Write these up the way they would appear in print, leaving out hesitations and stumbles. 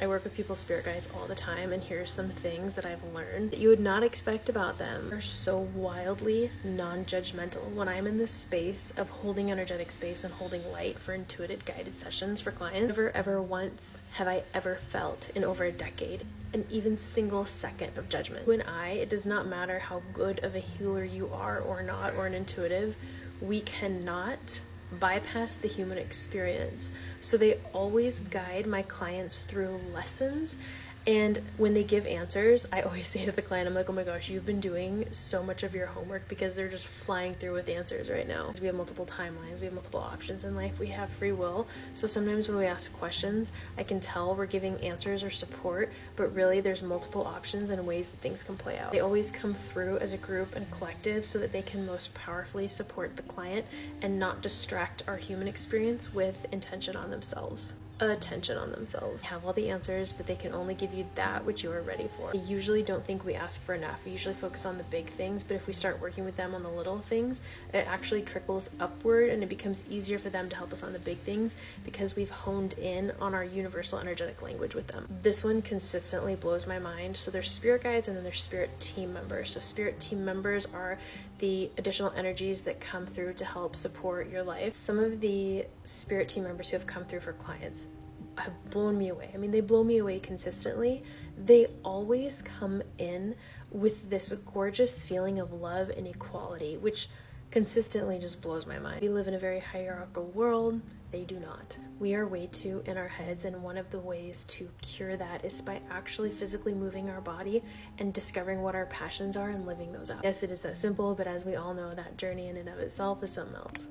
I work with people's spirit guides all the time, and here's some things that I've learned that you would not expect about them. They're so wildly non-judgmental. When I'm in this space of holding energetic space and holding light for intuitive guided sessions for clients, never ever once have I ever felt in over a decade an even single second of judgment. You and I, it does not matter how good of a healer you are or not, or an intuitive, we cannot bypass the human experience. So they always guide my clients through lessons. And when they give answers, I always say to the client, I'm like, oh my gosh, you've been doing so much of your homework, because they're just flying through with answers right now. We have multiple timelines, we have multiple options in life, we have free will. So sometimes when we ask questions, I can tell we're giving answers or support, but really there's multiple options and ways that things can play out. They always come through as a group and collective so that they can most powerfully support the client and not distract our human experience with attention on themselves. They have all the answers, but they can only give you that which you are ready for. They usually don't think we ask for enough. We usually focus on the big things, but if we start working with them on the little things, it actually trickles upward, and it becomes easier for them to help us on the big things because we've honed in on our universal energetic language with them. This one consistently blows my mind. So there's spirit guides and then there's spirit team members. So spirit team members are the additional energies that come through to help support your life. Some of the spirit team members who have come through for clients have blown me away. I mean, they blow me away consistently. They always come in with this gorgeous feeling of love and equality, which consistently just blows my mind. We live in a very hierarchical world. They do not. We are way too in our heads, and one of the ways to cure that is by actually physically moving our body and discovering what our passions are and living those out. Yes, it is that simple, but as we all know, that journey in and of itself is something else.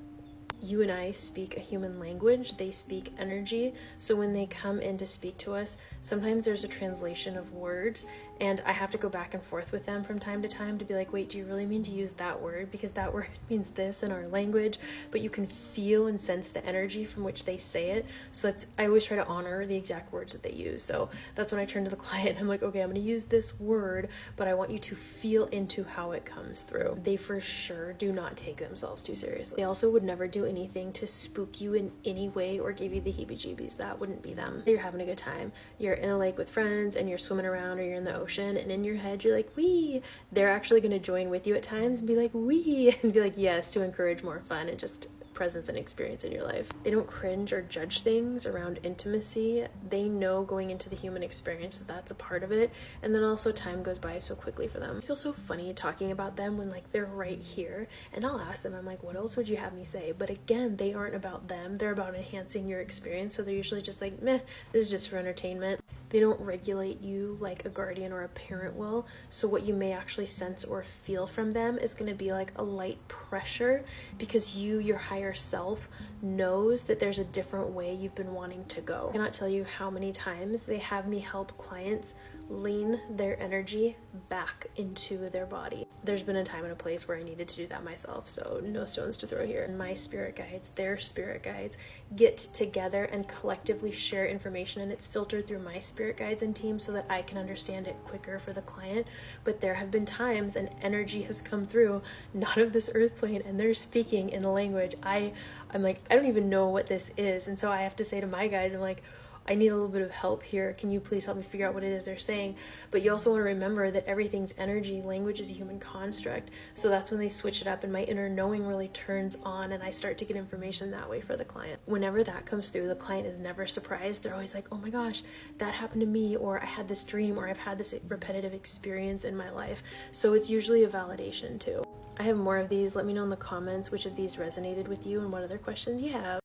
You and I speak a human language, they speak energy. So when they come in to speak to us, sometimes there's a translation of words, and I have to go back and forth with them from time to time to be like, wait, do you really mean to use that word? Because that word means this in our language, but you can feel and sense the energy from which they say it. So I always try to honor the exact words that they use. So that's when I turn to the client, I'm like, okay, I'm gonna use this word, but I want you to feel into how it comes through. They for sure do not take themselves too seriously. They also would never do anything to spook you in any way or give you the heebie-jeebies. That wouldn't be them. You're having a good time. You're in a lake with friends and you're swimming around, or you're in the ocean, and in your head you're like, wee. They're actually going to join with you at times and be like, wee, and be like, yes, to encourage more fun and just presence and experience in your life. They don't cringe or judge things around intimacy. They know going into the human experience that that's a part of it, and then also time goes by so quickly for them. I feel so funny talking about them when like they're right here, and I'll ask them, I'm like, what else would you have me say? But again, they aren't about them, they're about enhancing your experience. So they're usually just like, meh, this is just for entertainment. They don't regulate you like a guardian or a parent will. So what you may actually sense or feel from them is going to be like a light pressure, because your higher self knows that there's a different way you've been wanting to go. I cannot tell you how many times they have me help clients lean their energy back into their body. There's been a time and a place where I needed to do that myself, so no stones to throw here. And my spirit guides, their spirit guides, get together and collectively share information, and it's filtered through my spirit guides and team so that I can understand it quicker for the client. But there have been times and energy has come through, not of this earth plane, and they're speaking in a language I'm like, I don't even know what this is. And so I have to say to my guides, I'm like, I need a little bit of help here. Can you please help me figure out what it is they're saying? But you also want to remember that everything's energy. Language is a human construct. So that's when they switch it up and my inner knowing really turns on, and I start to get information that way for the client. Whenever that comes through, the client is never surprised. They're always like, oh my gosh, that happened to me, or I had this dream, or I've had this repetitive experience in my life. So it's usually a validation too. I have more of these. Let me know in the comments which of these resonated with you and what other questions you have.